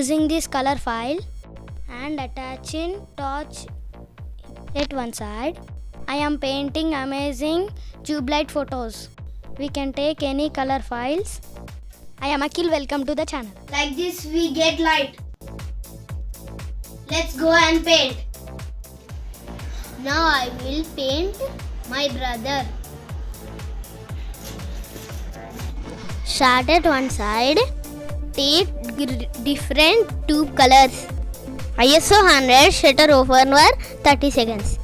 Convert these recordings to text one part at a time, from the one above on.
using this color file and attaching torch at one side, I am painting amazing tube light photos. We can take any color files. I am Akhil, welcome to the channel. Like this we get light. Let's go and paint. Now I will paint my brother. Start at one side. Take different tube colors. ISO 100, shutter open for 30 seconds.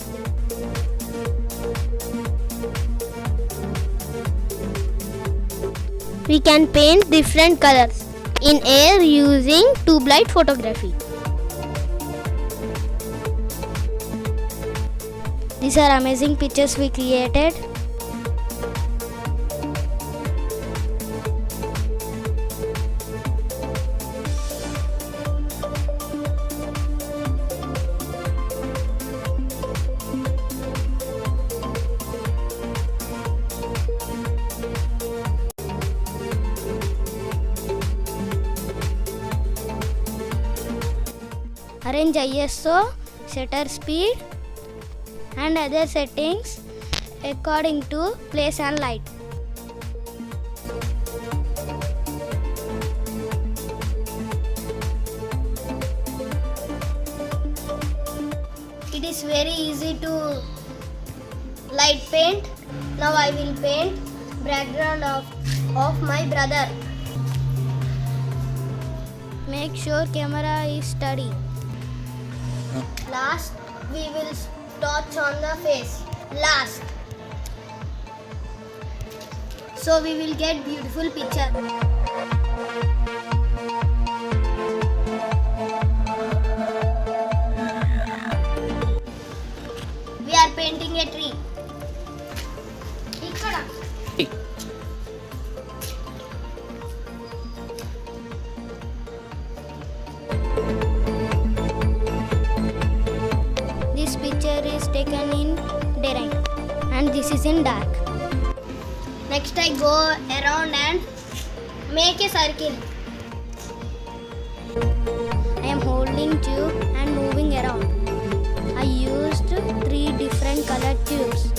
We can paint different colors in air using tube light photography. These are amazing pictures we created. Arrange ISO, shutter speed and other settings according to place and light. It is very easy to light paint. Now I will paint background of my brother. Make sure camera is steady. Last we will torch on the face. Last. So we will get beautiful picture. We are painting a tree. Ikkada. This picture is taken in daylight and this is in dark. Next I go around and make a circle. I am holding tube and moving around. I used 3 different colored tubes.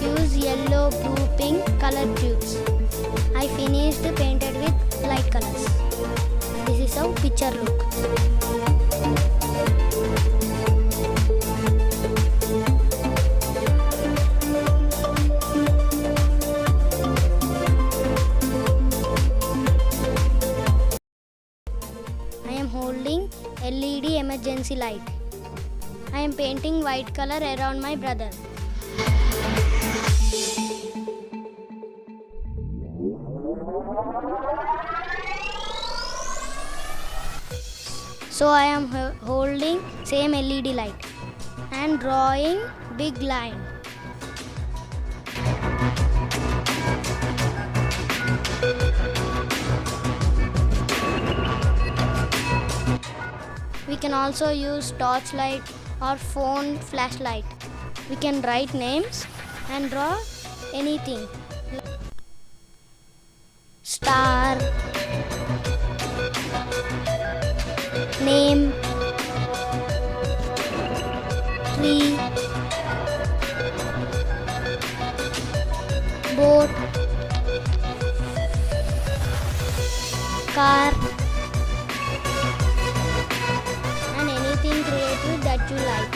Use yellow, blue, pink colored tubes. I finished painted with light colors. This is how picture look. I am holding LED emergency light. I am painting white color around my brother. So I am holding same LED light and drawing big line. We can also use torchlight or phone flashlight. We can write names and draw anything. Star, name, tree, boat, car, and anything creative that you like.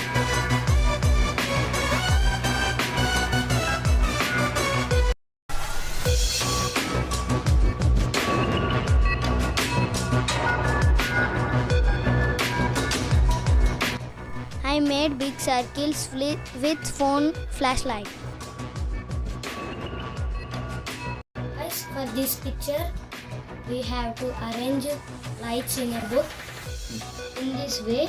I made big circles with phone flashlight. Guys, for this picture, we have to arrange lights in a book in this way.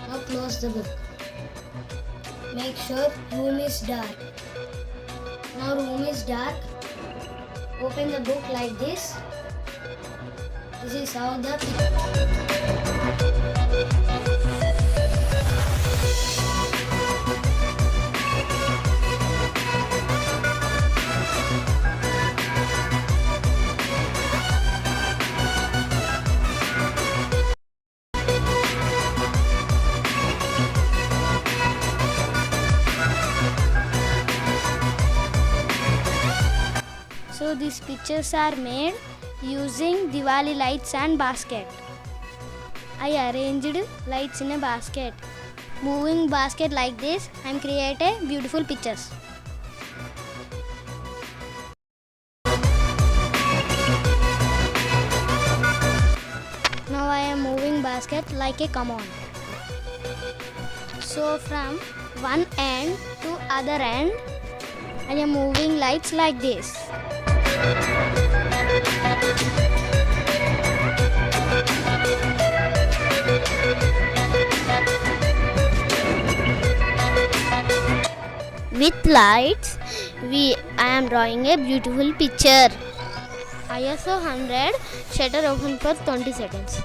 Now close the book. Make sure room is dark. Now room is dark. Open the book like this. This is how the So these pictures are made using Diwali lights and basket. I arranged lights in a basket. Moving basket like this, I am creating beautiful pictures. Now I am moving basket like a common. So from one end to other end, I am moving lights like this. With lights, I am drawing a beautiful picture. ISO 100, shutter open for 20 seconds.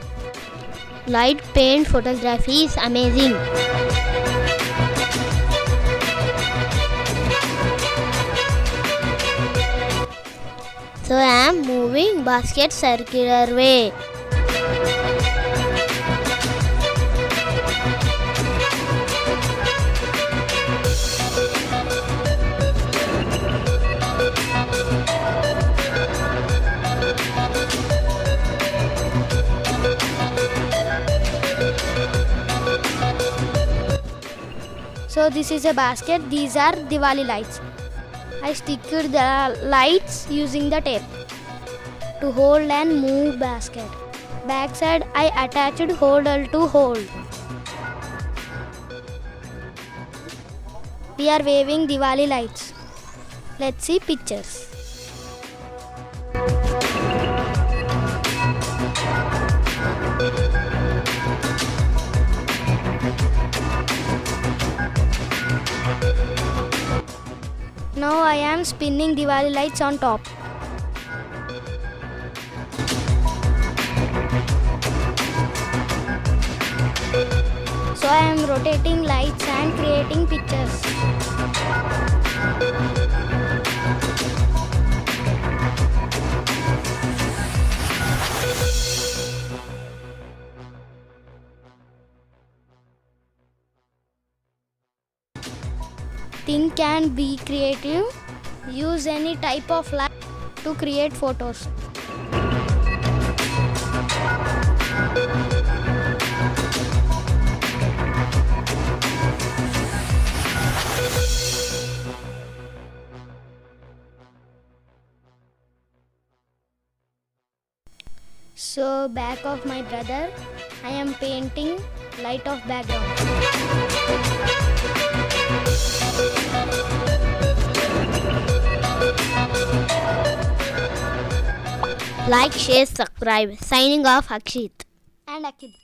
Light paint photography is amazing. So I am moving basket circular way. So this is a basket. These are Diwali lights. I sticked the lights using the tape to hold and move basket. Backside I attached holder to hold. We are waving Diwali lights. Let's see pictures. Now I am spinning Diwali lights on top. So I am rotating lights and creating pictures. Think and be creative. Use any type of light to create photos. So back of my brother, I am painting light of background. Like, share, subscribe. Signing off, Akshit. And Akid.